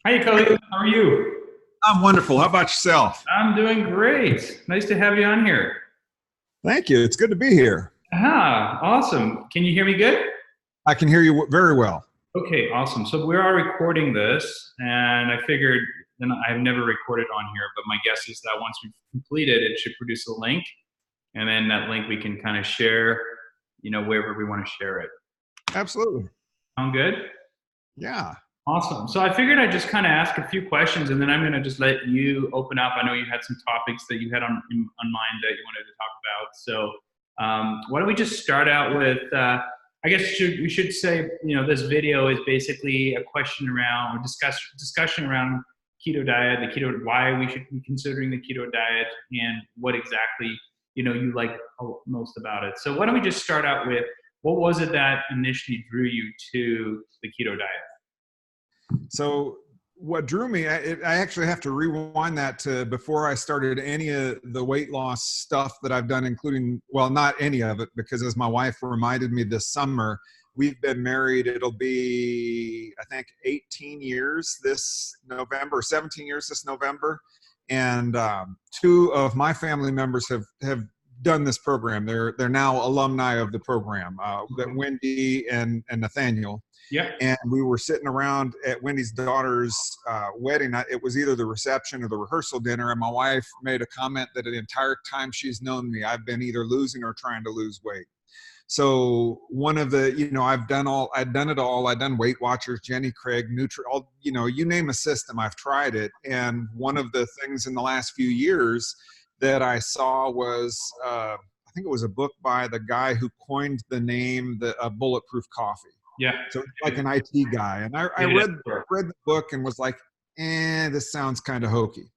Hi, Khalil. How are you? I'm wonderful. How about yourself? I'm doing great. Nice to have you on here. Thank you. It's good to be here. Awesome. Can you hear me good? I can hear you very well. Okay, awesome. So we are recording this, and I figured, and I've never recorded on here, but my guess is that once we've completed, it should produce a link, and then that link we can kind of share, wherever we want to share it. Absolutely. Sound good? Yeah. Awesome. So I figured I'd just kind of ask a few questions, and then I'm going to just let you open up. I know you had some topics that you had on mind that you wanted to talk about. So why don't we just start out with, I guess we should say, this video is basically a question around, or discussion around keto diet, the keto, why we should be considering the keto diet, and what exactly, you like most about it. So why don't we just start out with, what was it that initially drew you to the keto diet? So, what drew me, I actually have to rewind that to before I started any of the weight loss stuff that I've done, including, well, not any of it, because as my wife reminded me this summer, we've been married. It'll be, I think, 18 years this November, 17 years this November. And two of my family members have done this program. They're now alumni of the program, that Wendy and Nathaniel. Yeah. And we were sitting around at Wendy's daughter's wedding. It was either the reception or the rehearsal dinner, and my wife made a comment that the entire time she's known me, I've been either losing or trying to lose weight. So one of the, I've done it all. I've done Weight Watchers, Jenny Craig, all, you name a system, I've tried it. And one of the things in the last few years that I saw was, I think it was a book by the guy who coined the name, the Bulletproof Coffee. Yeah. So it's like an IT guy. And I read the book and was like, this sounds kind of hokey.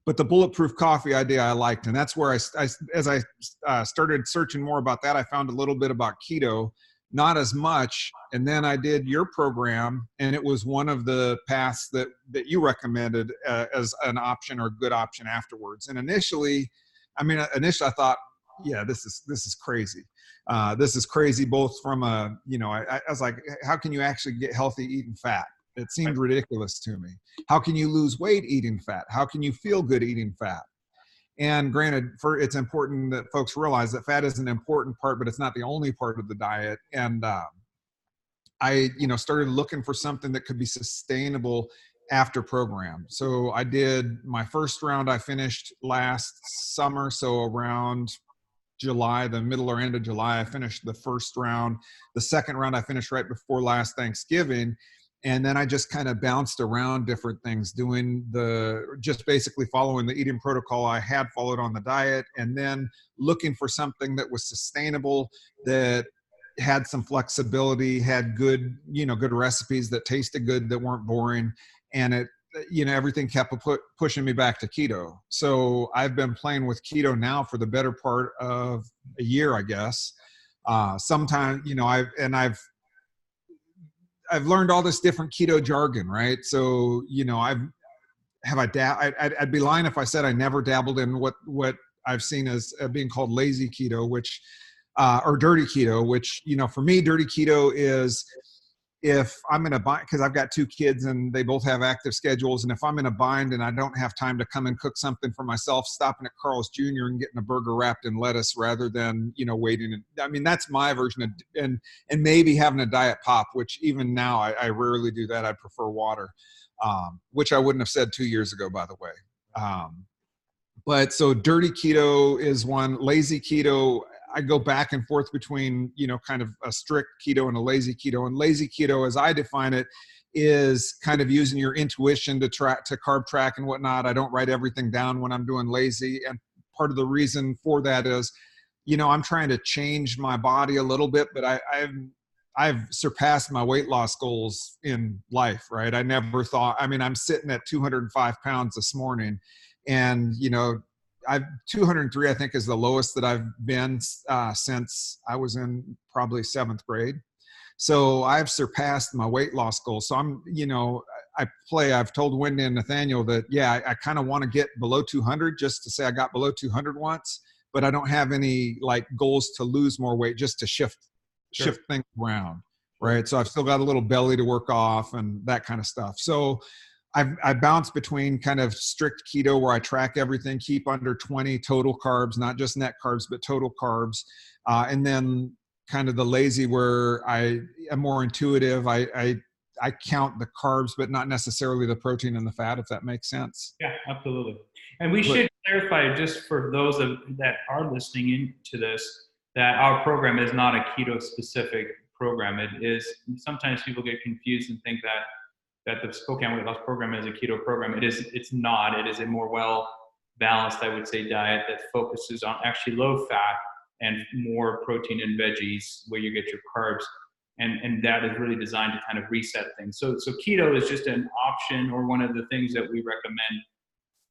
But the bulletproof coffee idea I liked. And that's where as I started searching more about that, I found a little bit about keto, not as much. And then I did your program, and it was one of the paths that you recommended as an option or a good option afterwards. And initially I thought, yeah, this is crazy. This is crazy, both from I was like, how can you actually get healthy eating fat? It seemed ridiculous to me. How can you lose weight eating fat? How can you feel good eating fat? And granted, it's important that folks realize that fat is an important part, but it's not the only part of the diet. And I, started looking for something that could be sustainable after program. So I did my first round. I finished last summer, so around July, the middle or end of July, I finished the first round. The second round I finished right before last Thanksgiving. And then I just kind of bounced around different things, just basically following the eating protocol I had followed on the diet, and then looking for something that was sustainable, that had some flexibility, had good recipes that tasted good, that weren't boring. And everything kept pushing me back to keto. So I've been playing with keto now for the better part of a year, I guess. Sometimes, I've learned all this different keto jargon, right? So, I'd be lying if I said I never dabbled in what I've seen as being called lazy keto, or dirty keto, which, for me, dirty keto is, if I'm in a bind, because I've got two kids and they both have active schedules, and if I'm in a bind and I don't have time to come and cook something for myself, stopping at Carl's Jr. and getting a burger wrapped in lettuce rather than, waiting. That's my version of, and maybe having a diet pop, which even now I rarely do that. I prefer water, which I wouldn't have said 2 years ago, by the way. But so dirty keto is one. Lazy keto, I go back and forth between, kind of a strict keto and a lazy keto. And lazy keto, as I define it, is kind of using your intuition to carb track and whatnot. I don't write everything down when I'm doing lazy. And part of the reason for that is, I'm trying to change my body a little bit, but I've surpassed my weight loss goals in life, right? I never thought, I'm sitting at 205 pounds this morning, and, 203, I think, is the lowest that I've been since I was in probably 7th grade. So I've surpassed my weight loss goal. So I've told Wendy and Nathaniel that, yeah, I kind of want to get below 200, just to say I got below 200 once, but I don't have any like goals to lose more weight, just to shift things around. Right. So I've still got a little belly to work off and that kind of stuff. So I bounce between kind of strict keto where I track everything, keep under 20 total carbs, not just net carbs, but total carbs. And then kind of the lazy where I am more intuitive. I count the carbs, but not necessarily the protein and the fat, if that makes sense. Yeah, absolutely. And we should clarify, just for those that are listening into this, that our program is not a keto specific program. It is, sometimes people get confused and think that the Spokane Weight Loss program is a keto program. It's not. It is a more well balanced, I would say, diet that focuses on actually low fat and more protein and veggies, where you get your carbs. And that is really designed to kind of reset things. So keto is just an option, or one of the things that we recommend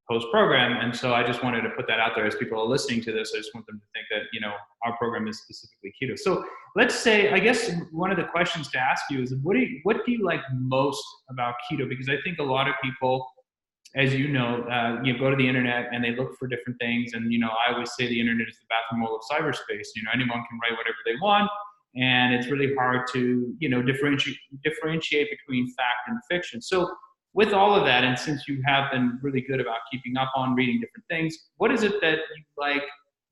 post-program. And so I just wanted to put that out there as people are listening to this. I just want them to think that, our program is specifically keto. So let's say, I guess one of the questions to ask you is, what do you like most about keto? Because I think a lot of people, as you know, go to the internet and they look for different things. And, I always say the internet is the bathroom of cyberspace. Anyone can write whatever they want. And it's really hard to, differentiate between fact and fiction. So with all of that, and since you have been really good about keeping up on reading different things, what is it that you like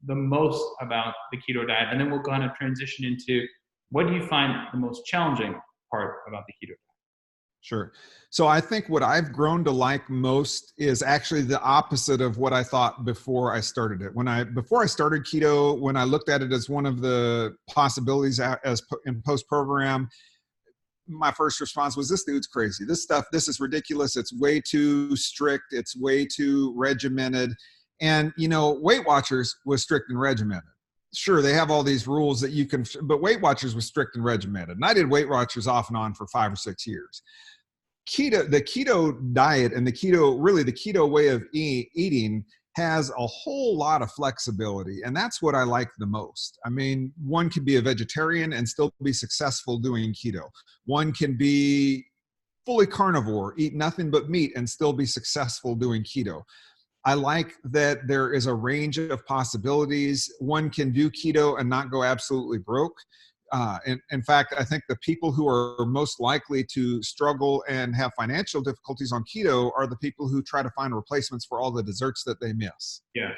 the most about the keto diet? And then we'll kind of transition into, what do you find the most challenging part about the keto diet? Sure. So I think what I've grown to like most is actually the opposite of what I thought before I started it. Before I started keto, when I looked at it as one of the possibilities as in post-program, my first response was, this dude's crazy. This is ridiculous. It's way too strict. It's way too regimented. And, Weight Watchers was strict and regimented. Sure, they have all these rules that you can, but Weight Watchers was strict and regimented. And I did Weight Watchers off and on for 5 or 6 years. The keto diet and the keto way of eating has a whole lot of flexibility. And that's what I like the most. I mean, one can be a vegetarian and still be successful doing keto. One can be fully carnivore, eat nothing but meat, and still be successful doing keto. I like that there is a range of possibilities. One can do keto and not go absolutely broke. In fact, I think the people who are most likely to struggle and have financial difficulties on keto are the people who try to find replacements for all the desserts that they miss. Yeah.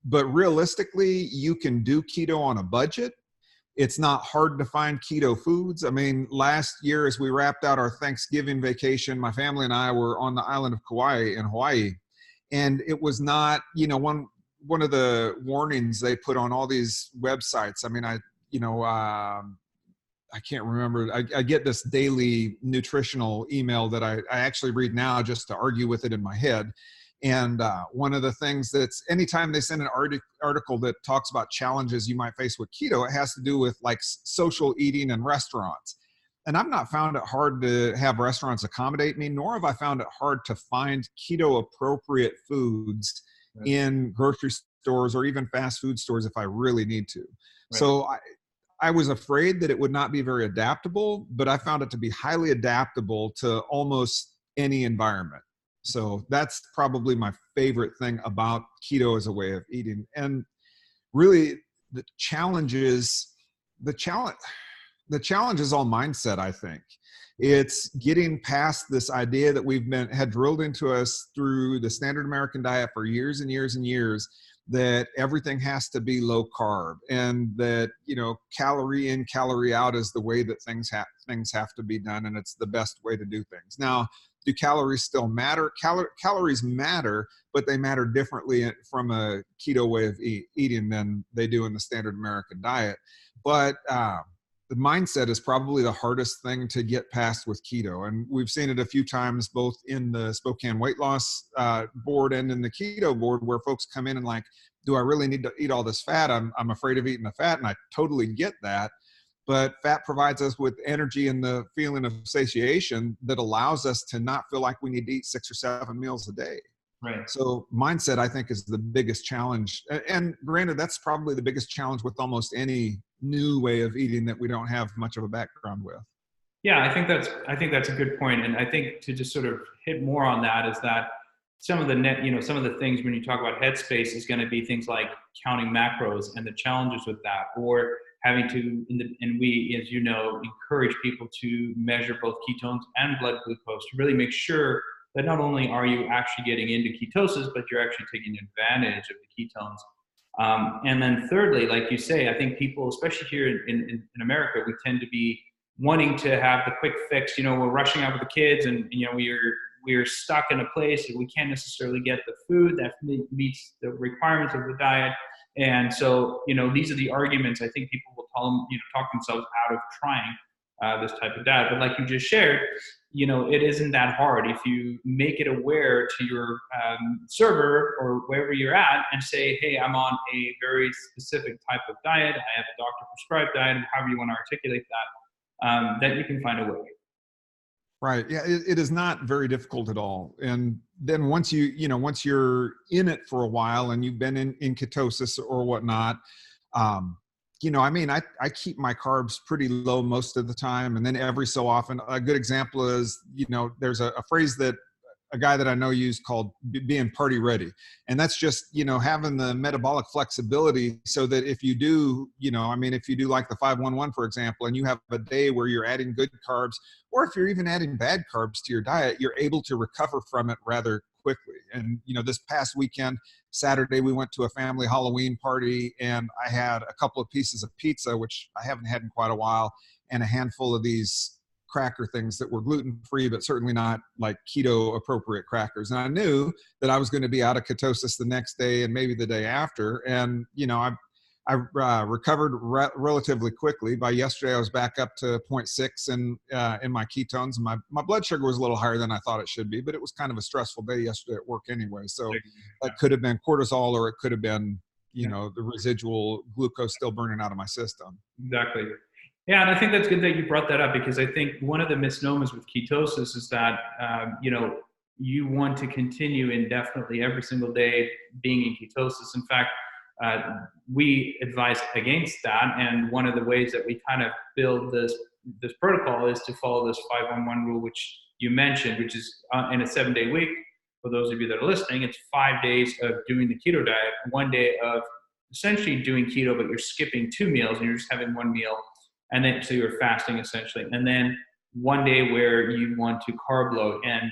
But realistically, you can do keto on a budget. It's not hard to find keto foods. I mean, last year, as we wrapped out our Thanksgiving vacation, my family and I were on the island of Kauai in Hawaii. And it was not, one of the warnings they put on all these websites. I mean, I can't remember. I get this daily nutritional email that I actually read now just to argue with it in my head. And one of the things that's, anytime they send an article that talks about challenges you might face with keto, it has to do with like social eating and restaurants. And I've not found it hard to have restaurants accommodate me, nor have I found it hard to find keto appropriate foods in grocery stores or even fast food stores if I really need to. Right. So I was afraid that it would not be very adaptable, but I found it to be highly adaptable to almost any environment. So that's probably my favorite thing about keto as a way of eating. And really the challenge is all mindset, I think. It's getting past this idea that had drilled into us through the standard American diet for years and years and years, that everything has to be low carb, and that, calorie in, calorie out is the way that things have to be done. And it's the best way to do things. Now, do calories still matter? Calories matter, but they matter differently from a keto way of eating than they do in the standard American diet. But the mindset is probably the hardest thing to get past with keto. And we've seen it a few times, both in the Spokane Weight Loss board and in the keto board, where folks come in and like, do I really need to eat all this fat? I'm afraid of eating the fat. And I totally get that. But fat provides us with energy and the feeling of satiation that allows us to not feel like we need to eat 6 or 7 meals a day. Right. So mindset, I think, is the biggest challenge. And granted, that's probably the biggest challenge with almost any new way of eating that we don't have much of a background with. Yeah, I think that's a good point. And I think to just sort of hit more on that is that some of the things when you talk about headspace is going to be things like counting macros and the challenges with that, or having to, and we, as you know, encourage people to measure both ketones and blood glucose to really make sure that not only are you actually getting into ketosis, but you're actually taking advantage of the ketones. And then thirdly, like you say, I think people, especially here in America, we tend to be wanting to have the quick fix. You know, we're rushing out with the kids, and you know, we're stuck in a place that we can't necessarily get the food that meets the requirements of the diet. And so, you know, these are the arguments I think people will talk themselves out of trying this type of diet. But like you just shared, you know, it isn't that hard if you make it aware to your server or wherever you're at and say, hey, I'm on a very specific type of diet. I have a doctor prescribed diet, however you want to articulate that, that you can find a way. Right. Yeah, it is not very difficult at all. And then once once you're in it for a while and you've been in ketosis or whatnot, I mean, I keep my carbs pretty low most of the time. And then every so often, a good example is, there's a phrase that a guy that I know used called being party ready. And that's just, having the metabolic flexibility so that if you do, if you do like the 5-1-1, for example, and you have a day where you're adding good carbs, or if you're even adding bad carbs to your diet, you're able to recover from it rather quickly. And, this past weekend, Saturday, we went to a family Halloween party and I had a couple of pieces of pizza, which I haven't had in quite a while, and a handful of these cracker things that were gluten-free, but certainly not like keto appropriate crackers. And I knew that I was going to be out of ketosis the next day and maybe the day after. And, I recovered relatively quickly. By yesterday, I was back up to 0.6 in my ketones. And my blood sugar was a little higher than I thought it should be, but it was kind of a stressful day yesterday at work anyway. So that could have been cortisol, or it could have been, the residual glucose still burning out of my system. Exactly. Yeah, and I think that's good that you brought that up, because I think one of the misnomers with ketosis is that, you want to continue indefinitely every single day being in ketosis. In fact, we advise against that. And one of the ways that we kind of build this protocol is to follow this 5-1-1 rule, which you mentioned, which is in a 7-day week. For those of you that are listening, it's 5 days of doing the keto diet, 1 day of essentially doing keto, but you're skipping 2 meals and you're just having 1 meal. And then, so you're fasting essentially. And then 1 day where you want to carb load. And,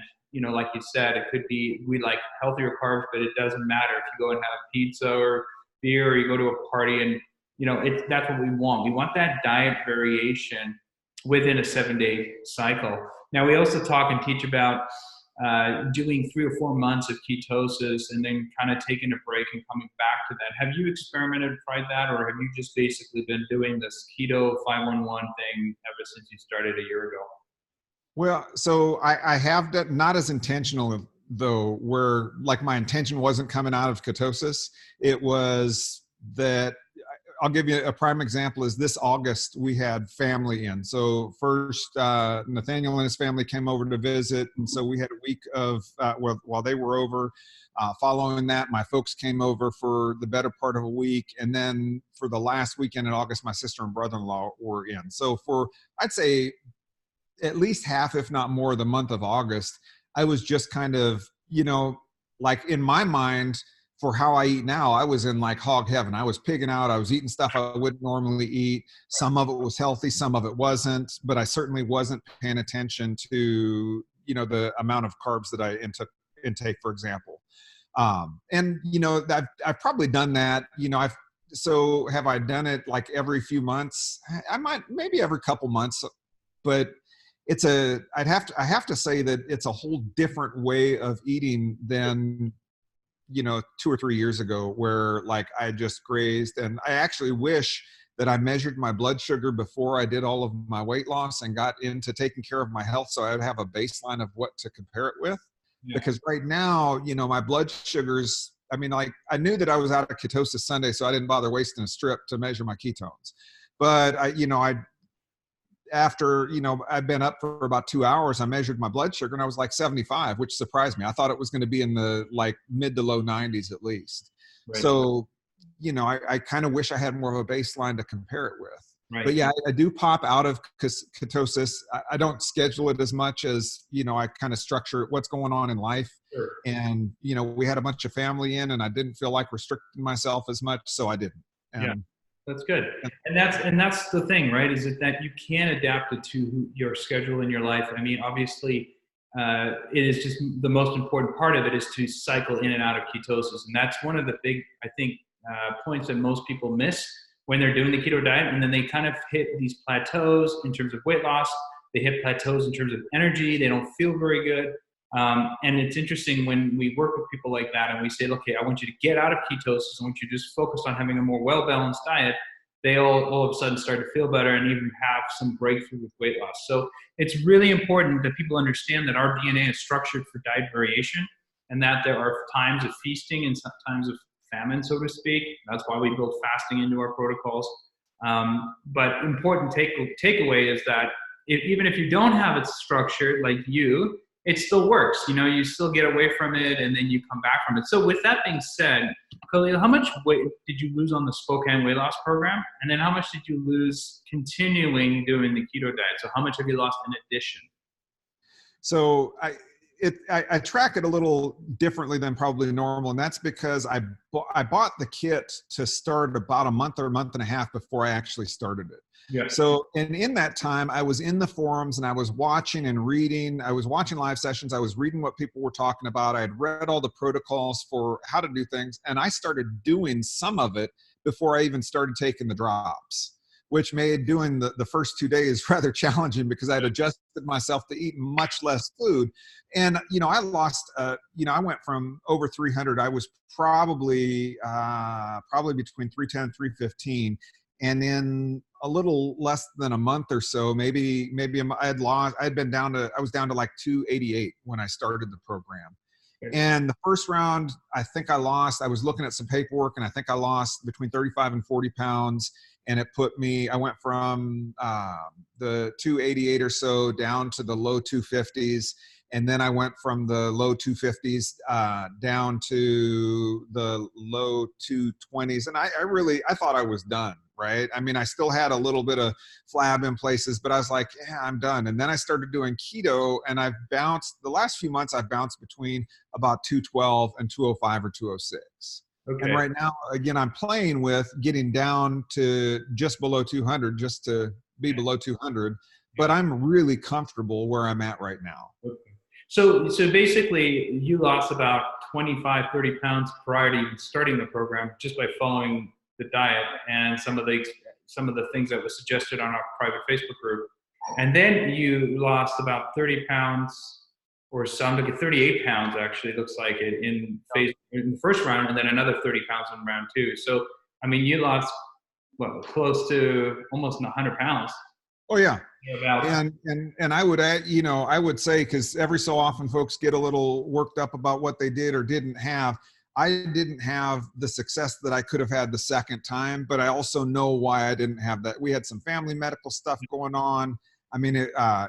like you said, it could be, we like healthier carbs, but it doesn't matter if you go and have pizza or beer, or you go to a party, and, that's what we want. We want that diet variation within a 7-day cycle. Now, we also talk and teach about doing 3 or 4 months of ketosis and then kind of taking a break and coming back to that. Have you experimented, tried that, or have you just basically been doing this keto 5-1-1 thing ever since you started a year ago? Well, so I have done, not as intentional though, where like my intention wasn't coming out of ketosis. It was that, I'll give you a prime example, is this August we had family in. So first, Nathaniel and his family came over to visit. And so we had a week of, while they were over. Following that, my folks came over for the better part of a week. And then for the last weekend in August, my sister and brother-in-law were in. So for, I'd say, at least half, if not more, the month of August, I was just kind of, like in my mind, for how I eat now, I was in like hog heaven. I was pigging out. I was eating stuff I wouldn't normally eat. Some of it was healthy, some of it wasn't, but I certainly wasn't paying attention to, the amount of carbs that I intake, for example. And, I've probably done that, so have I done it like every few months? I might, maybe every couple months, but I have to say that it's a whole different way of eating than, 2 or 3 years ago, where like I just grazed. And I actually wish that I measured my blood sugar before I did all of my weight loss and got into taking care of my health, so I'd have a baseline of what to compare it with. Yeah. Because right now, my blood sugars, I mean, like I knew that I was out of ketosis Sunday, so I didn't bother wasting a strip to measure my ketones. But after, I've been up for about 2 hours, I measured my blood sugar and I was like 75, which surprised me. I thought it was going to be in the like mid to low 90s at least. Right. So, I kind of wish I had more of a baseline to compare it with. Right. But yeah, I do pop out of ketosis. I don't schedule it as much as, I kind of structure what's going on in life. Sure. And, we had a bunch of family in and I didn't feel like restricting myself as much, so I didn't. And, yeah. That's good. And that's the thing, right? Is it that you can adapt it to your schedule in your life. I mean, obviously, it is just the most important part of it is to cycle in and out of ketosis. And that's one of the big, I think, points that most people miss when they're doing the keto diet. And then they kind of hit these plateaus in terms of weight loss. They hit plateaus in terms of energy. They don't feel very good. And it's interesting when we work with people like that and we say, okay, I want you to get out of ketosis. I want you to just focus on having a more well-balanced diet. They all of a sudden start to feel better and even have some breakthrough with weight loss. So it's really important that people understand that our DNA is structured for diet variation and that there are times of feasting and times of famine, so to speak. That's why we build fasting into our protocols. But important takeaway is that even if you don't have it structured like you, it still works. You know, you still get away from it and then you come back from it. So with that being said, Khalil, how much weight did you lose on the Spokane Weight Loss program? And then how much did you lose continuing doing the keto diet? So how much have you lost in addition? So I track it a little differently than probably normal. And that's because I bought the kit to start about a month or a month and a half before I actually started it. Yeah. So, and in that time, I was in the forums and I was watching and reading. I was watching live sessions. I was reading what people were talking about. I had read all the protocols for how to do things. And I started doing some of it before I even started taking the drops, which made doing the first 2 days rather challenging because I'd adjusted myself to eat much less food. And, you know, I lost, you know, I went from over 300. I was probably between 310 and 315. And in a little less than a month or so, maybe I was down to like 288 when I started the program. And the first round, I was looking at some paperwork and I think I lost between 35 and 40 pounds. And it put me, I went from the 288 or so down to the low 250s. And then I went from the low 250s down to the low 220s. And I thought I was done, right? I mean, I still had a little bit of flab in places, but I was like, yeah, I'm done. And then I started doing keto and the last few months I've bounced between about 212 and 205 or 206. Okay. And right now, again, I'm playing with getting down to just below 200, just to be below 200, but I'm really comfortable where I'm at right now. Okay. So basically you lost about 25, 30 pounds prior to even starting the program just by following the diet and some of the things that was suggested on our private Facebook group. And then you lost about 30 pounds or some, like 38 pounds actually, it looks like it in the first round, and then another 30 pounds in round 2. So, I mean, you lost close to almost 100 pounds. Oh yeah. And I would add, you know, I would say, because every so often folks get a little worked up about what they did or didn't have. I didn't have the success that I could have had the second time, but I also know why I didn't have that. We had some family medical stuff going on. I mean,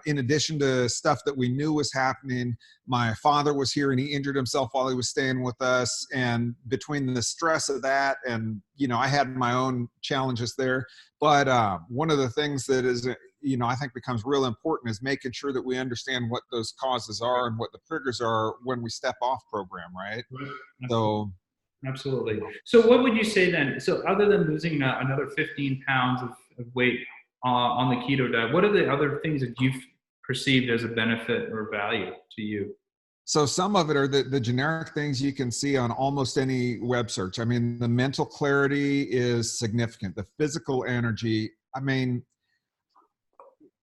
in addition to stuff that we knew was happening, my father was here and he injured himself while he was staying with us. And between the stress of that and, you know, I had my own challenges there. But one of the things that is, you know, I think becomes real important is making sure that we understand what those causes are and what the triggers are when we step off program, right? Absolutely. So what would you say then? So other than losing another 15 pounds of weight on the keto diet, what are the other things that you've perceived as a benefit or value to you? So some of it are the generic things you can see on almost any web search. I mean, the mental clarity is significant. The physical energy, I mean,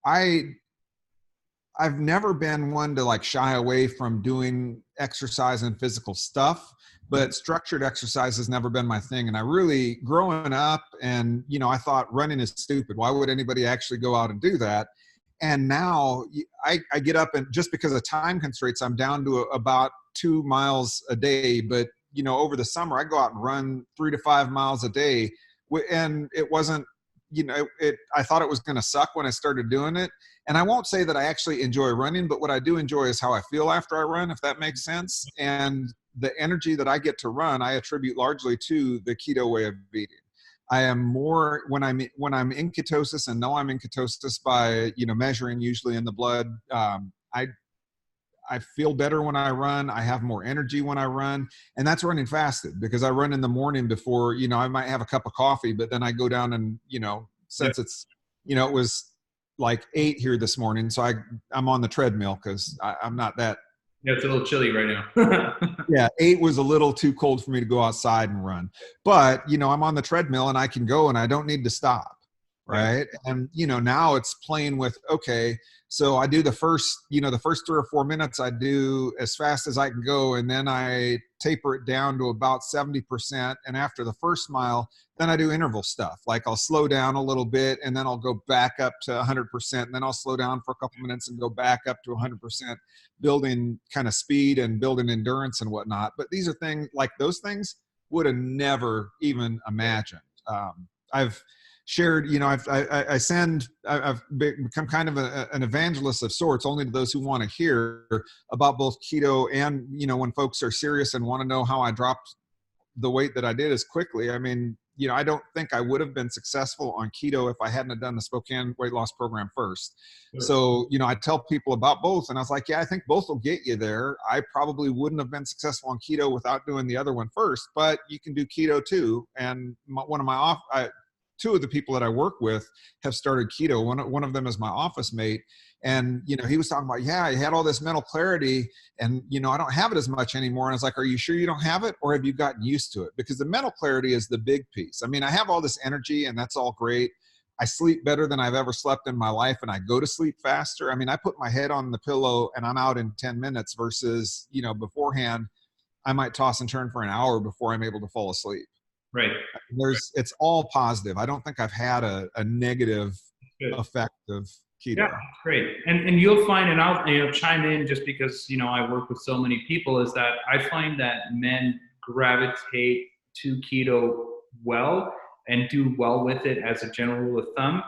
I've never been one to like shy away from doing exercise and physical stuff, but structured exercise has never been my thing. And I really, growing up, and, you know, I thought running is stupid. Why would anybody actually go out and do that? And now I get up, and just because of time constraints, I'm down to about 2 miles a day. But, you know, over the summer, I go out and run 3 to 5 miles a day. And it wasn't, you know, I thought it was going to suck when I started doing it. And I won't say that I actually enjoy running, but what I do enjoy is how I feel after I run, if that makes sense. And the energy that I get to run, I attribute largely to the keto way of eating. I am more, when I'm in ketosis and know I'm in ketosis by, you know, measuring usually in the blood, I feel better when I run. I have more energy when I run, and that's running fasted because I run in the morning before, you know, I might have a cup of coffee, but then I go down and, you know, since it's, you know, it was like 8 here this morning. So I'm on the treadmill because I'm not that. Yeah, it's a little chilly right now. Yeah, 8 was a little too cold for me to go outside and run. But, I'm on the treadmill and I can go and I don't need to stop. Right. And, now it's playing with, okay, so I do the first 3 or 4 minutes I do as fast as I can go. And then I taper it down to about 70%. And after the first mile, then I do interval stuff. Like I'll slow down a little bit and then I'll go back up to 100%. And then I'll slow down for a couple minutes and go back up to 100%, building kind of speed and building endurance and whatnot. But these are things like those things would have never even imagined. I've shared, I've become kind of an evangelist of sorts, only to those who want to hear about both keto and, when folks are serious and want to know how I dropped the weight that I did as quickly. I mean, I don't think I would have been successful on keto if I hadn't have done the Spokane Weight Loss Program first. Sure. So, I tell people about both and I was like, yeah, I think both will get you there. I probably wouldn't have been successful on keto without doing the other one first, but you can do keto too. And two of the people that I work with have started keto. One of them is my office mate. And, he was talking about, yeah, I had all this mental clarity and, I don't have it as much anymore. And I was like, are you sure you don't have it? Or have you gotten used to it? Because the mental clarity is the big piece. I mean, I have all this energy and that's all great. I sleep better than I've ever slept in my life and I go to sleep faster. I mean, I put my head on the pillow and I'm out in 10 minutes versus, beforehand, I might toss and turn for an hour before I'm able to fall asleep. Right. It's all positive. I don't think I've had a negative effect of keto. Yeah, great. And you'll find, and I'll chime in just because, I work with so many people, is that I find that men gravitate to keto well and do well with it as a general rule of thumb.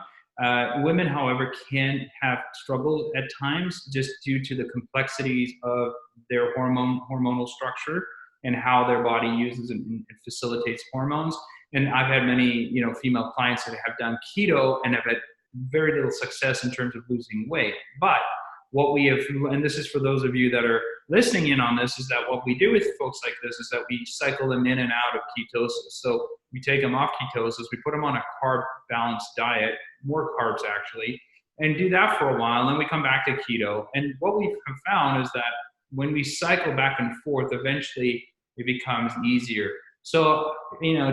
Women, however, can have struggled at times just due to the complexities of their hormonal structure and how their body uses and facilitates hormones. And I've had many, female clients that have done keto and have had very little success in terms of losing weight. But what we have, and this is for those of you that are listening in on this, is that what we do with folks like this is that we cycle them in and out of ketosis. So we take them off ketosis, we put them on a carb balanced diet, more carbs actually, and do that for a while. And then we come back to keto. And what we have found is that when we cycle back and forth, eventually it becomes easier. So,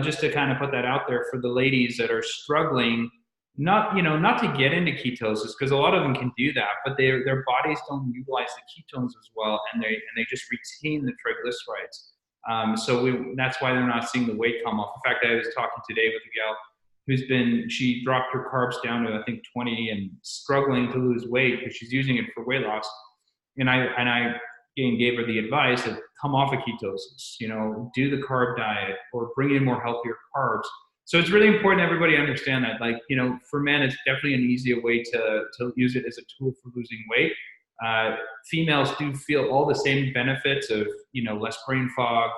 just to kind of put that out there for the ladies that are struggling, not to get into ketosis, because a lot of them can do that, but their bodies don't utilize the ketones as well, and they just retain the triglycerides. So that's why they're not seeing the weight come off. In fact, I was talking today with a gal she dropped her carbs down to I think 20 and struggling to lose weight because she's using it for weight loss, and I gave her the advice of come off of ketosis, do the carb diet or bring in more healthier carbs. So it's really important everybody understand that, for men, it's definitely an easier way to use it as a tool for losing weight. Females do feel all the same benefits of, less brain fog.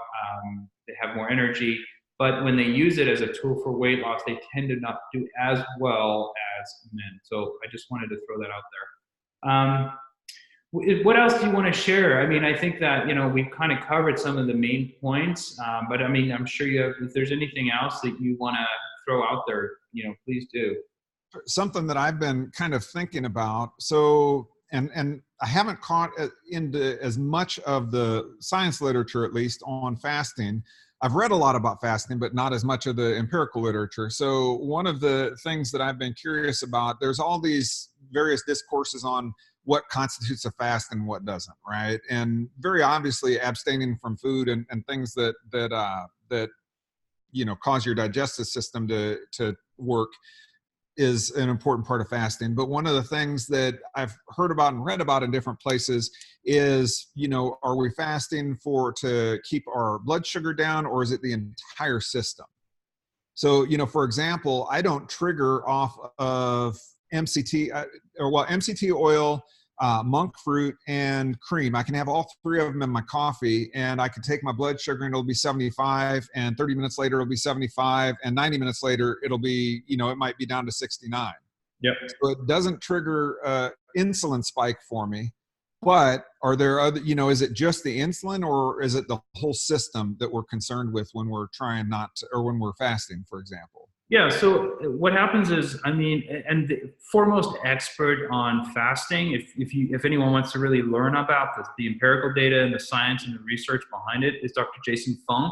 They have more energy, but when they use it as a tool for weight loss, they tend to not do as well as men. So I just wanted to throw that out there. What else do you want to share? I mean, I think that, we've kind of covered some of the main points, but I mean, I'm sure if there's anything else that you want to throw out there, please do. Something that I've been kind of thinking about. So, and I haven't caught into as much of the science literature, at least on fasting. I've read a lot about fasting, but not as much of the empirical literature. So one of the things that I've been curious about, there's all these various discourses on what constitutes a fast and what doesn't, right? And very obviously abstaining from food and things that cause your digestive system to work is an important part of fasting. But one of the things that I've heard about and read about in different places is, are we fasting to keep our blood sugar down, or is it the entire system? So, for example, I don't trigger off of MCT oil, monk fruit, and cream. I can have all 3 of them in my coffee, and I can take my blood sugar and it'll be 75, and 30 minutes later it'll be 75, and 90 minutes later it'll be, it might be down to 69. Yep. So it doesn't trigger insulin spike for me. But are there other, is it just the insulin, or is it the whole system that we're concerned with when we're trying not to, or when we're fasting, for example? Yeah, so what happens is, I mean, and the foremost expert on fasting, if anyone wants to really learn about the empirical data and the science and the research behind it, is Dr. Jason Fung.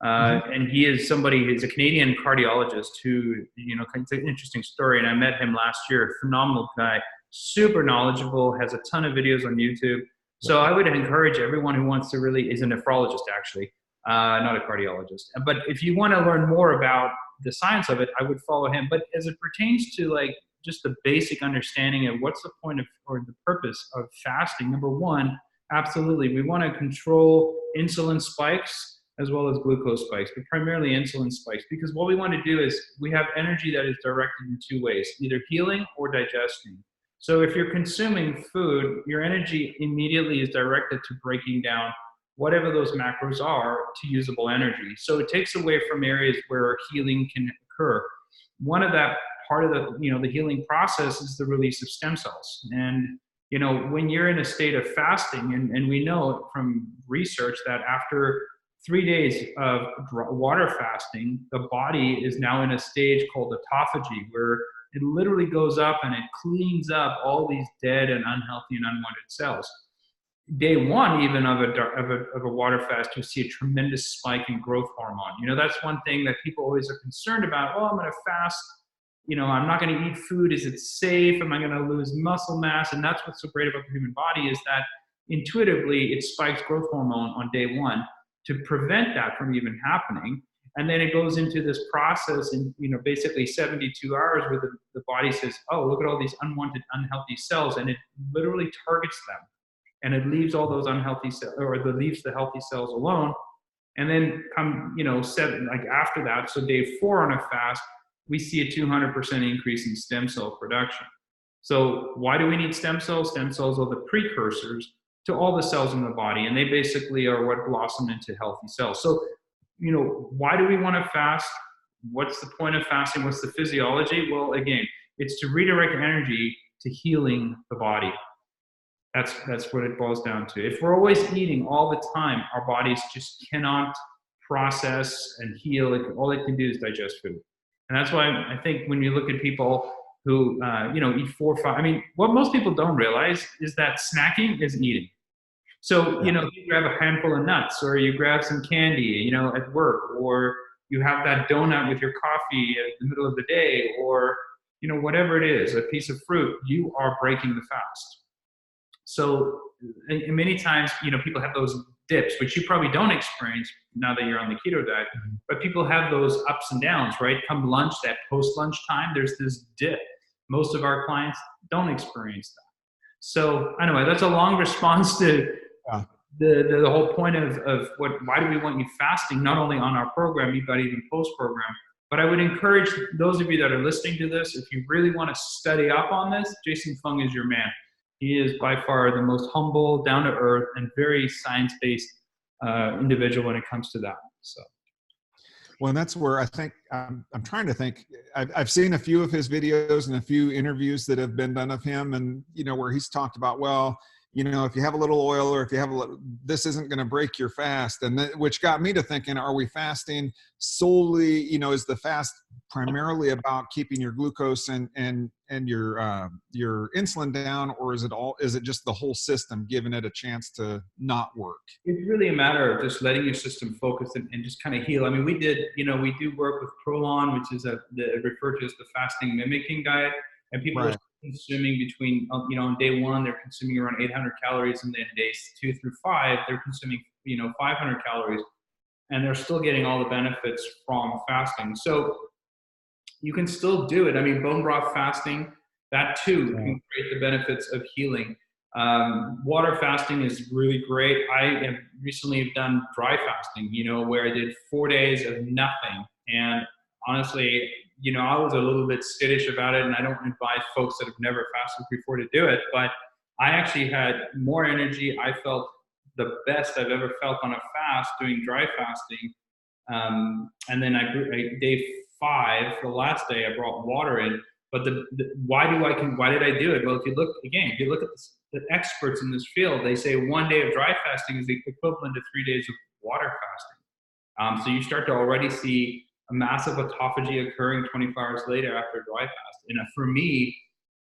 And he is somebody, he's a Canadian cardiologist who, it's an interesting story. And I met him last year, phenomenal guy, super knowledgeable, has a ton of videos on YouTube. So I would encourage everyone who wants to really, is a nephrologist actually, not a cardiologist. But if you want to learn more about the science of it, I would follow him. But as it pertains to like just the basic understanding of what's the point of or the purpose of fasting, number one, absolutely, we want to control insulin spikes as well as glucose spikes, but primarily insulin spikes, because what we want to do is we have energy that is directed in two ways, either healing or digesting. So if you're consuming food, your energy immediately is directed to breaking down whatever those macros are to usable energy. So it takes away from areas where healing can occur. One of that part of the healing process is the release of stem cells. And when you're in a state of fasting, and we know from research that after 3 days of water fasting, the body is now in a stage called autophagy, where it literally goes up and it cleans up all these dead and unhealthy and unwanted cells. Day one, even of a water fast, you see a tremendous spike in growth hormone. That's one thing that people always are concerned about. Oh, I'm going to fast. I'm not going to eat food. Is it safe? Am I going to lose muscle mass? And that's what's so great about the human body, is that intuitively it spikes growth hormone on day one to prevent that from even happening. And then it goes into this process in, basically 72 hours where the body says, oh, look at all these unwanted, unhealthy cells. And it literally targets them. And it leaves all those unhealthy cells, or it leaves the healthy cells alone. And then after that, so day 4 on a fast, we see a 200% increase in stem cell production. So why do we need stem cells? Stem cells are the precursors to all the cells in the body, and they basically are what blossom into healthy cells. So, why do we want to fast? What's the point of fasting? What's the physiology? Well, again, it's to redirect energy to healing the body. That's what it boils down to. If we're always eating all the time, our bodies just cannot process and heal. All they can do is digest food. And that's why I think when you look at people who, eat 4 or 5, I mean, what most people don't realize is that snacking is eating. So, you grab a handful of nuts, or you grab some candy, at work, or you have that donut with your coffee at the middle of the day, or, whatever it is, a piece of fruit, you are breaking the fast. So many times, people have those dips, which you probably don't experience now that you're on the keto diet, but people have those ups and downs, right? Come lunch, that post-lunch time, there's this dip. Most of our clients don't experience that. So anyway, that's a long response to the whole point of why do we want you fasting, not only on our program, but even post-program. But I would encourage those of you that are listening to this, if you really want to study up on this, Jason Fung is your man. He is by far the most humble, down-to-earth, and very science-based individual when it comes to that. So, well, and that's where I think I'm trying to think. I've seen a few of his videos and a few interviews that have been done of him, and where he's talked about, well, if you have a little oil, or if you have this isn't going to break your fast, and which got me to thinking: are we fasting solely? Is the fast primarily about keeping your glucose and your insulin down, or is it just the whole system, giving it a chance to not work? It's really a matter of just letting your system focus and just kind of heal. I mean, we do work with Prolon, which is referred to as the fasting mimicking diet, and people are consuming between, on day 1, they're consuming around 800 calories, and then days 2 through 5, they're consuming, 500 calories, and they're still getting all the benefits from fasting. So you can still do it. I mean, bone broth fasting, that too can create the benefits of healing. Water fasting is really great. I have recently done dry fasting, where I did 4 days of nothing. And honestly, I was a little bit skittish about it, and I don't advise folks that have never fasted before to do it, but I actually had more energy. I felt the best I've ever felt on a fast doing dry fasting. And then day 5, the last day, I brought water in. But why did I do it? Well, if you look at the experts in this field, they say 1 day of dry fasting is the equivalent to 3 days of water fasting. So you start to already see a massive autophagy occurring 24 hours later after a dry fast. And for me,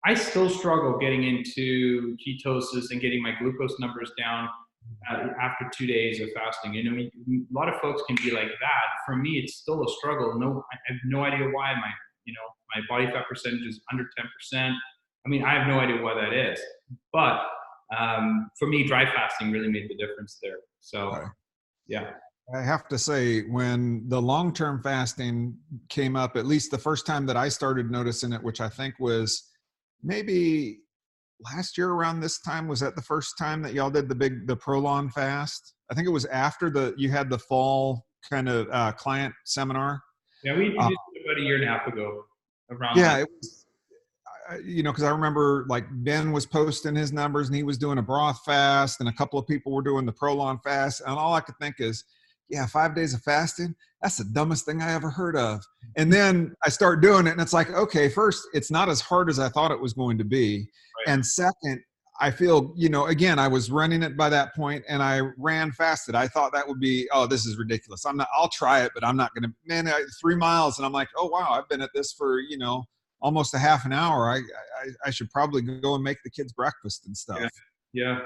I still struggle getting into ketosis and getting my glucose numbers down after 2 days of fasting. You know, a lot of folks can be like that. For me, it's still a struggle. No, I have no idea why my body fat percentage is under 10%. I mean, I have no idea why that is. But for me, dry fasting really made the difference there. So, Right. yeah. I have to say, when the long-term fasting came up, at least the first time that I started noticing it, which I think was maybe last year around this time, was that the first time that y'all did the Prolon fast? I think it was after you had the fall kind of client seminar. Yeah, we did it about a year and a half ago around Yeah, that. it was, because I remember like Ben was posting his numbers and he was doing a broth fast and a couple of people were doing the Prolon fast. And all I could think is, yeah, 5 days of fasting, that's the dumbest thing I ever heard of. And then I start doing it and it's like, okay, first, it's not as hard as I thought it was going to be. Right. And second, I feel, again, I was running it by that point and I ran fasted. I thought that would be, oh, this is ridiculous. I'll try it, but I'm not going to, 3 miles. And I'm like, oh, wow, I've been at this for, almost a half an hour. I should probably go and make the kids breakfast and stuff. Yeah.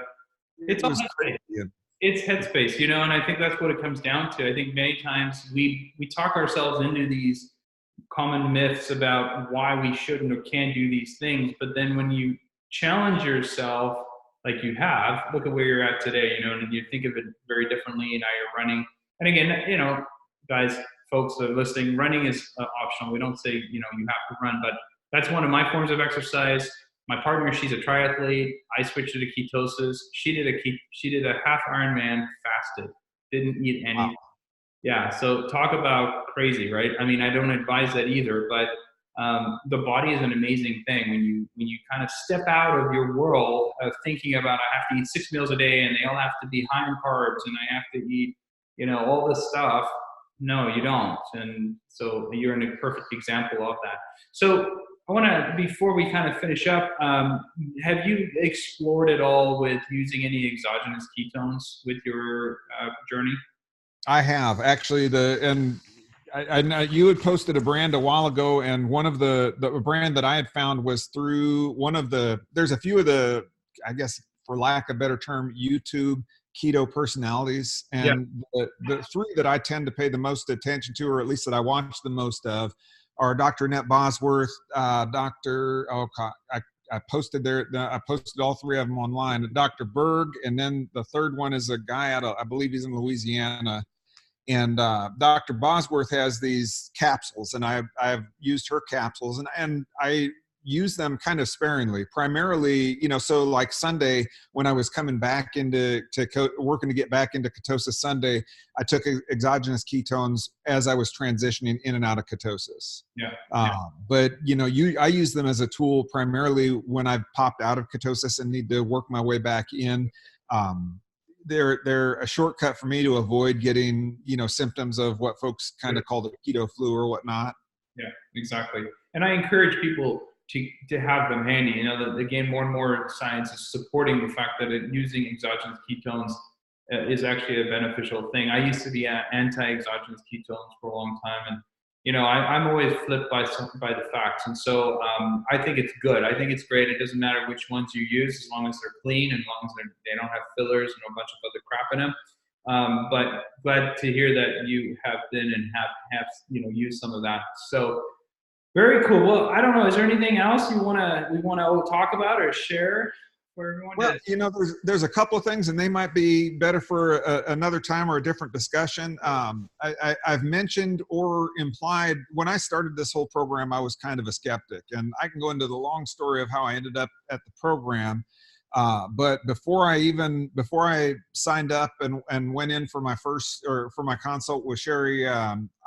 It was crazy. It's headspace, and I think that's what it comes down to. I think many times we talk ourselves into these common myths about why we shouldn't or can't do these things. But then when you challenge yourself, like you have, look at where you're at today, and you think of it very differently, and now you're running. And again, guys, folks that are listening, running is optional. We don't say, you have to run, but that's one of my forms of exercise. My partner, she's a triathlete. I switched to ketosis. She did a half Ironman, fasted, didn't eat anything. Wow. Yeah. So talk about crazy, right? I mean, I don't advise that either, but the body is an amazing thing when you kind of step out of your world of thinking about I have to eat 6 meals a day and they all have to be high in carbs and I have to eat, all this stuff. No, you don't. And so you're a perfect example of that. So I want to, before we kind of finish up, have you explored at all with using any exogenous ketones with your journey? I have actually. I know you had posted a brand a while ago, and one of the brand that I had found was through there's a few of the, I guess for lack of a better term, YouTube keto personalities. And the three that I tend to pay the most attention to, or at least that I watch the most of, are Dr. Annette Bosworth, I posted I posted all three of them online. Dr. Berg, and then the third one is a guy I believe he's in Louisiana. And Dr. Bosworth has these capsules, and I've used her capsules, and I use them kind of sparingly, primarily, so like Sunday when I was coming back working to get back into ketosis Sunday, I took exogenous ketones as I was transitioning in and out of ketosis. But I use them as a tool primarily when I've popped out of ketosis and need to work my way back in. They're a shortcut for me to avoid getting, symptoms of what folks kind of call the keto flu or whatnot. Yeah, exactly. And I encourage people to have them handy. That again, more and more science is supporting the fact that using exogenous ketones is actually a beneficial thing. I used to be anti-exogenous ketones for a long time, and I'm always flipped by the facts. And so I think it's good. I think it's great. It doesn't matter which ones you use, as long as they're clean and as long as they don't have fillers and a bunch of other crap in them. But glad to hear that you have been and have used some of that. So very cool. Well, I don't know. Is there anything else we want to talk about or share for everyone? Well, there's a couple of things, and they might be better for another time or a different discussion. I've mentioned or implied when I started this whole program, I was kind of a skeptic, and I can go into the long story of how I ended up at the program. But before I signed up and went in for my consult with Sherry,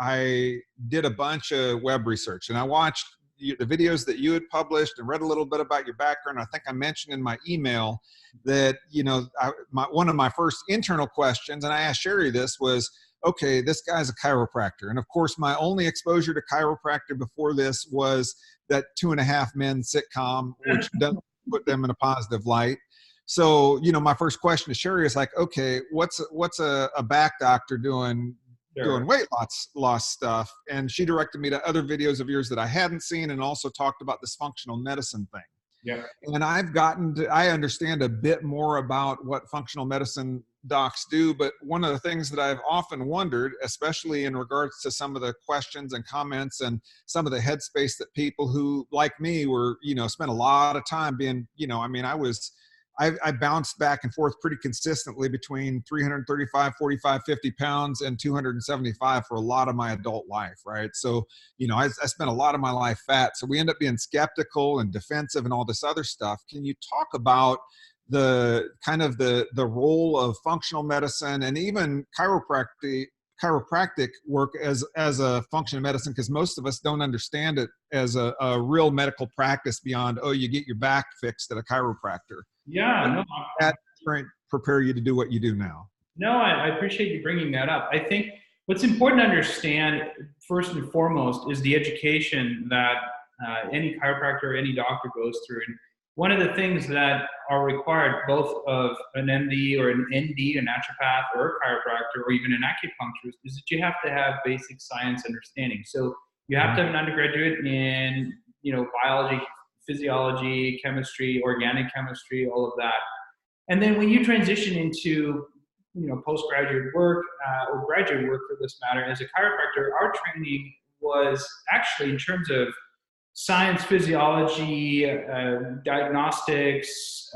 I did a bunch of web research, and I watched the videos that you had published and read a little bit about your background. I think I mentioned in my email that, one of my first internal questions, and I asked Sherry this, was, okay, this guy's a chiropractor. And of course, my only exposure to chiropractor before this was that 2.5 Men sitcom, which doesn't put them in a positive light. So, my first question to Sherry is like, okay, what's a back doctor doing doing weight loss stuff. And she directed me to other videos of yours that I hadn't seen, and also talked about this functional medicine thing. Yeah. And I understand a bit more about what functional medicine docs do, but one of the things that I've often wondered, especially in regards to some of the questions and comments and some of the headspace that people who, like me, were, spent a lot of time being, I bounced back and forth pretty consistently between 335, 45, 50 pounds and 275 for a lot of my adult life, right? So, I spent a lot of my life fat. So we end up being skeptical and defensive and all this other stuff. Can you talk about the kind of the role of functional medicine and even chiropractic work as a function of medicine? Because most of us don't understand it as a real medical practice beyond, oh, you get your back fixed at a chiropractor. Yeah, no, that prepare you to do what you do now. No, I appreciate you bringing that up. I think what's important to understand first and foremost is the education that any chiropractor, any doctor goes through. And one of the things that are required both of an MD or an ND, a naturopath or a chiropractor, or even an acupuncturist, is that you have to have basic science understanding. So you have to have an undergraduate in, biology, physiology, chemistry, organic chemistry, all of that. And then when you transition into, postgraduate work or graduate work for this matter, as a chiropractor, our training was actually in terms of science, physiology, diagnostics,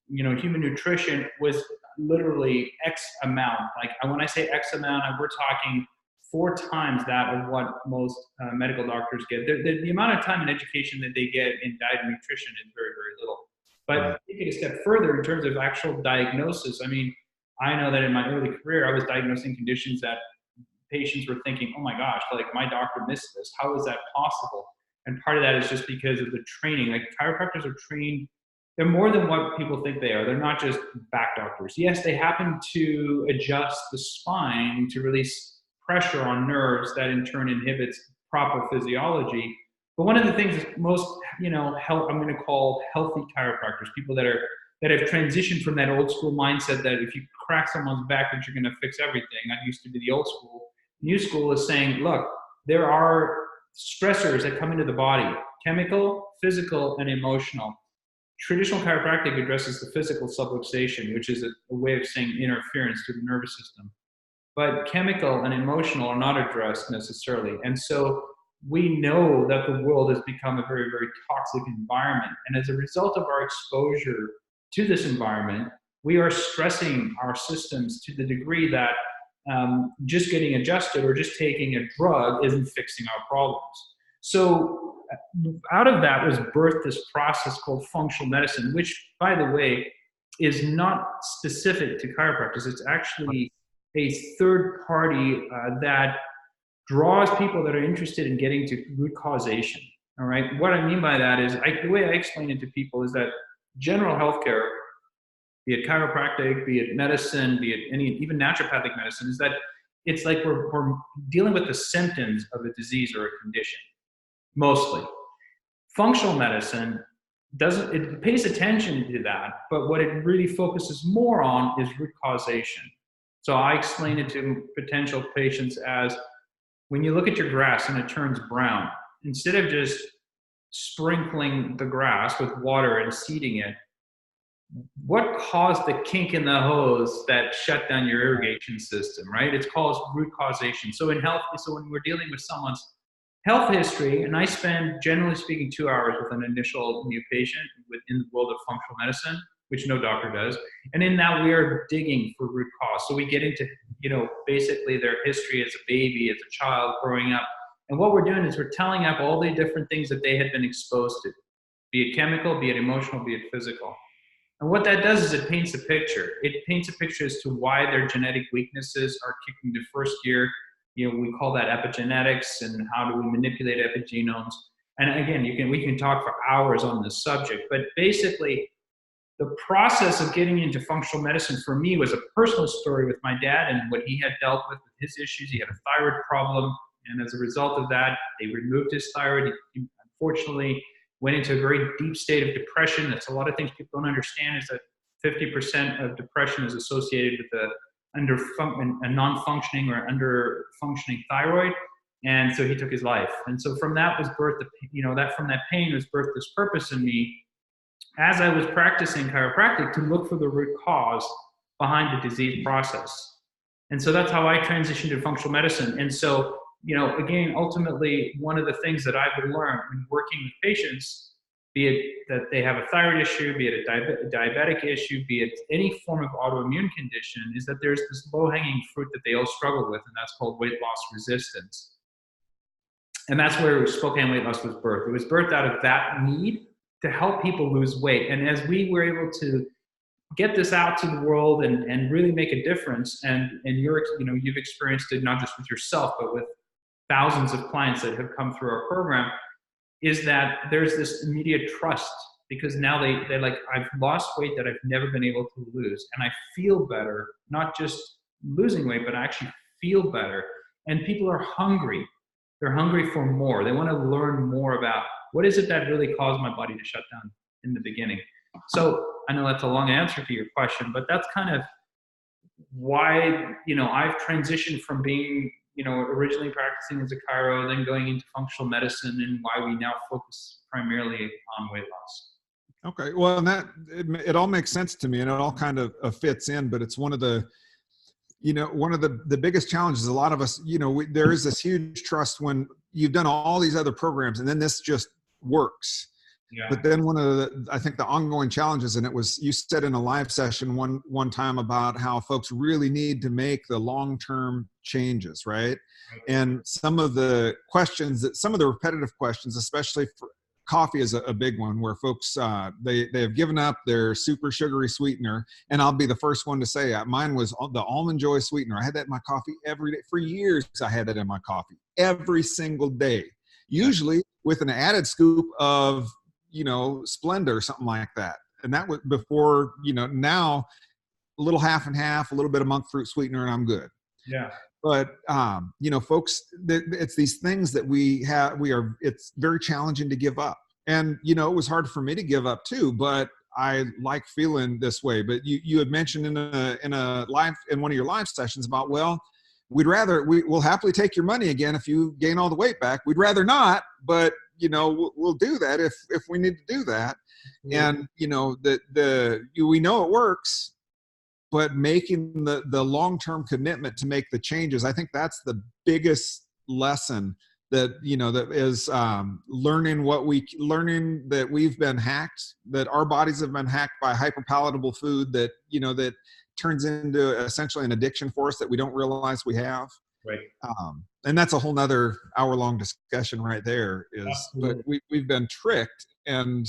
human nutrition was literally X amount. Like when I say X amount, we're talking 4 times that of what most medical doctors get. The amount of time and education that they get in diet and nutrition is very, very little. But taking a step further in terms of actual diagnosis, I know that in my early career, I was diagnosing conditions that patients were thinking, oh my gosh, like my doctor missed this. How is that possible? And part of that is just because of the training. Like chiropractors are trained, they're more than what people think they are. They're not just back doctors. Yes, they happen to adjust the spine to release pressure on nerves that in turn inhibits proper physiology. But one of the things that most, I'm going to call healthy chiropractors, people that have transitioned from that old school mindset that if you crack someone's back, that you're going to fix everything. That used to be the old school. New school is saying, look, there are stressors that come into the body, chemical, physical, and emotional. Traditional chiropractic addresses the physical subluxation, which is a way of saying interference to the nervous system. But chemical and emotional are not addressed necessarily. And so we know that the world has become a very, very toxic environment. And as a result of our exposure to this environment, we are stressing our systems to the degree that just getting adjusted or just taking a drug isn't fixing our problems. So out of that was birthed this process called functional medicine, which, by the way, is not specific to chiropractors. It's actually a third party that draws people that are interested in getting to root causation. All right. What I mean by that is the way I explain it to people is that general healthcare, be it chiropractic, be it medicine, be it even naturopathic medicine, is that it's like we're dealing with the symptoms of a disease or a condition, mostly. Functional medicine it pays attention to that, but what it really focuses more on is root causation. So I explain it to potential patients as, when you look at your grass and it turns brown, instead of just sprinkling the grass with water and seeding it, what caused the kink in the hose that shut down your irrigation system, right? It's called root causation. So in health, when we're dealing with someone's health history, and I spend, generally speaking, 2 hours with an initial new patient within the world of functional medicine, which no doctor does. And in that, we are digging for root cause. So we get into, basically their history as a baby, as a child growing up. And what we're doing is we're telling up all the different things that they had been exposed to, be it chemical, be it emotional, be it physical. And what that does is it paints a picture. It paints a picture as to why their genetic weaknesses are kicking into first gear. We call that epigenetics, and how do we manipulate epigenomes. And again, we can talk for hours on this subject, but basically the process of getting into functional medicine for me was a personal story with my dad and what he had dealt with his issues. He had a thyroid problem, and as a result of that, they removed his thyroid. He unfortunately went into a very deep state of depression. That's a lot of things people don't understand, is that 50% of depression is associated with a non-functioning or under-functioning thyroid. And so he took his life. And so from that was birthed, from that pain was birthed this purpose in me as I was practicing chiropractic to look for the root cause behind the disease process. And so that's how I transitioned to functional medicine. And so, again, ultimately, one of the things that I've learned when working with patients, be it that they have a thyroid issue, be it a diabetic issue, be it any form of autoimmune condition, is that there's this low-hanging fruit that they all struggle with, and that's called weight loss resistance. And that's where Spokane Weight Loss was birthed. It was birthed out of that need to help people lose weight. And as we were able to get this out to the world and really make a difference, and you've experienced it not just with yourself, but with thousands of clients that have come through our program, is that there's this immediate trust, because now they're like, I've lost weight that I've never been able to lose, and I feel better, not just losing weight, but I actually feel better. And people are hungry. They're hungry for more. They want to learn more about what is it that really caused my body to shut down in the beginning. So I know that's a long answer to your question, but that's kind of why, I've transitioned from being, originally practicing as a chiro, then going into functional medicine, and why we now focus primarily on weight loss. Okay. Well, and it all makes sense to me, and it all kind of fits in, but it's one of the biggest challenges. A lot of us, there is this huge trust when you've done all these other programs and then this just works. Yeah. But then I think the ongoing challenges, and it was, you said in a live session one time about how folks really need to make the long-term changes, right? And some of the repetitive questions, especially for coffee, is a big one where folks, they have given up their super sugary sweetener. And I'll be the first one to say mine was the Almond Joy sweetener. I had that in my coffee every day. For years, I had that in my coffee every single day, usually with an added scoop of, Splenda or something like that. And that was before, now a little half and half, a little bit of monk fruit sweetener, and I'm good. Yeah. But, folks, it's these things that it's very challenging to give up. And, it was hard for me to give up too, but I like feeling this way. But you had mentioned in one of your live sessions about, well, we'll happily take your money again if you gain all the weight back. We'd rather not, but we'll do that if we need to do that. Yeah. And, we know it works, but making the long-term commitment to make the changes, I think that's the biggest lesson that, that is learning that we've been hacked, that our bodies have been hacked by hyperpalatable food that, that turns into essentially an addiction for us that we don't realize we have. Right. And that's a whole nother hour-long discussion right there. But we've been tricked, and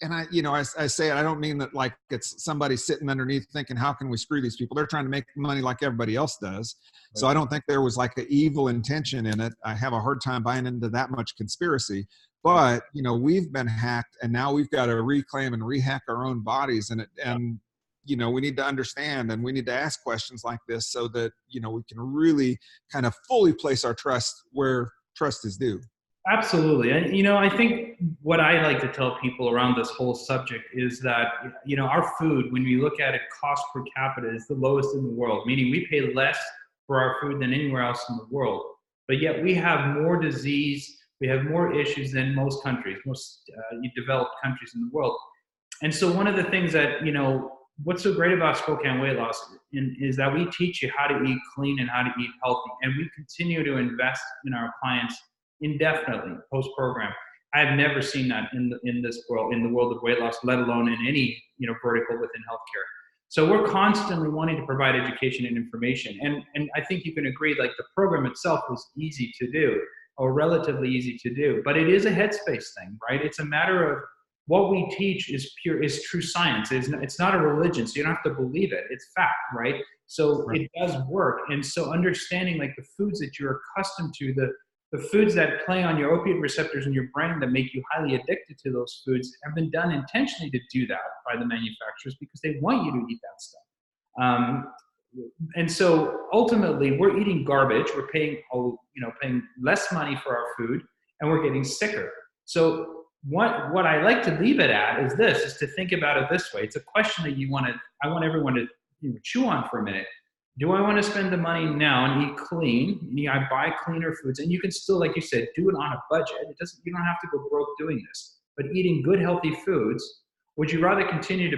I say it, I don't mean that like it's somebody sitting underneath thinking, how can we screw these people? They're trying to make money like everybody else does. Right. So I don't think there was like an evil intention in it. I have a hard time buying into that much conspiracy, but we've been hacked, and now we've got to reclaim and rehack our own bodies. And we need to understand, and we need to ask questions like this so that, we can really kind of fully place our trust where trust is due. Absolutely. And, I think what I like to tell people around this whole subject is that, our food, when we look at it, cost per capita is the lowest in the world, meaning we pay less for our food than anywhere else in the world. But yet we have more disease, we have more issues than most countries, most developed countries in the world. And so one of the things that, what's so great about Spokane Weight Loss is that we teach you how to eat clean and how to eat healthy. And we continue to invest in our clients indefinitely post-program. I have never seen that in this world, in the world of weight loss, let alone in any vertical within healthcare. So we're constantly wanting to provide education and information. And I think you can agree, like the program itself was easy to do, or relatively easy to do, but it is a headspace thing, right? It's a matter of what we teach is true science. It's not a religion, so you don't have to believe it. It's fact, right? So It does work. And so understanding like the foods that you're accustomed to, the foods that play on your opiate receptors in your brain that make you highly addicted to those foods have been done intentionally to do that by the manufacturers because they want you to eat that stuff. And so ultimately we're eating garbage. We're paying less money for our food, and we're getting sicker. So what I like to leave it at is to think about it this way. It's a question that I want everyone to chew on for a minute. do I want to spend the money now and eat clean? I buy cleaner foods, and you can still, like you said, do it on a budget. You don't have to go broke doing this, but eating good, healthy foods. Would you rather continue to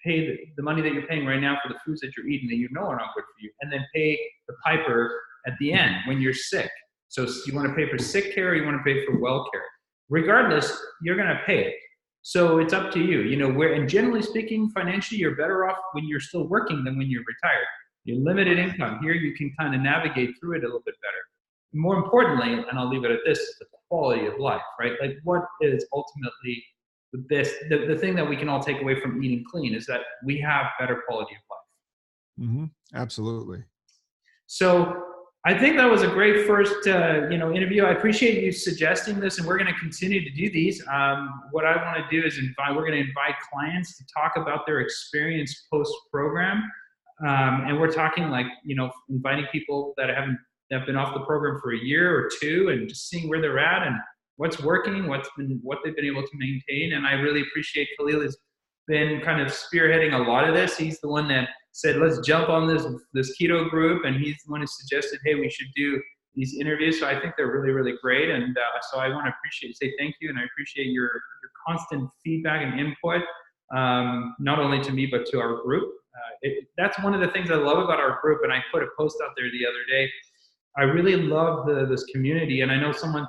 pay the money that you're paying right now for the foods that you're eating that you know are not good for you, and then pay the piper at the end when you're sick? So you want to pay for sick care or you want to pay for well care? Regardless, you're going to pay it. So it's up to you. And generally speaking, financially, you're better off when you're still working than when you're retired. You're limited income. Here you can kind of navigate through it a little bit better. More importantly, and I'll leave it at this, the quality of life, right? Like what is ultimately the thing that we can all take away from eating clean is that we have better quality of life. Mm-hmm. Absolutely. So I think that was a great first, interview. I appreciate you suggesting this, and we're going to continue to do these. What I want to do is we're going to invite clients to talk about their experience post-program. And we're talking inviting people that have been off the program for a year or two and just seeing where they're at and what's working, what they've been able to maintain. And I really appreciate Khalil has been kind of spearheading a lot of this. He's the one that said, let's jump on this keto group. And he's the one who suggested, hey, we should do these interviews. So I think they're really, really great. And so I want to say thank you. And I appreciate your constant feedback and input, not only to me, but to our group. That's one of the things I love about our group. And I put a post out there the other day. I really love this community. And I know someone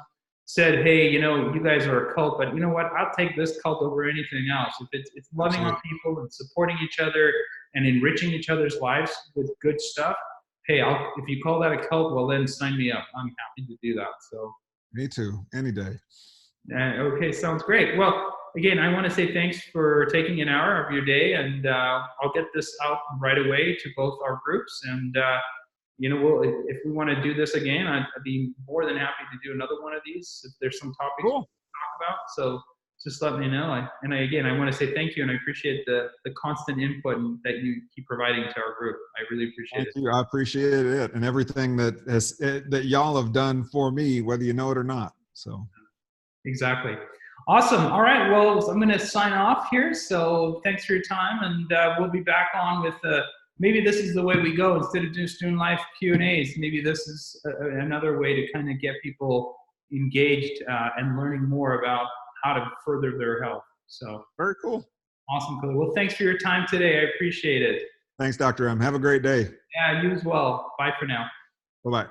said, hey, you guys are a cult, but you know what? I'll take this cult over anything else. If it's loving on people and supporting each other and enriching each other's lives with good stuff, hey, if you call that a cult, well, then sign me up. I'm happy to do that. So me too, any day. Okay, sounds great. Well, again, I want to say thanks for taking an hour of your day, and I'll get this out right away to both our groups. And if we want to do this again, I'd be more than happy to do another one of these if there's some topics we can talk about. So just let me know. Again, I want to say thank you, and I appreciate the constant input that you keep providing to our group. I really appreciate it. Thank you. I appreciate it, and everything that y'all have done for me, whether you know it or not. So. Exactly. Awesome. All right. Well, I'm going to sign off here. So thanks for your time, and we'll be back on with maybe this is the way we go instead of just doing live Q&As. Maybe this is another way to kind of get people engaged and learning more about how to further their health. So very cool. Awesome. Well, thanks for your time today. I appreciate it. Thanks, Dr. M. Have a great day. Yeah, you as well. Bye for now. Bye-bye.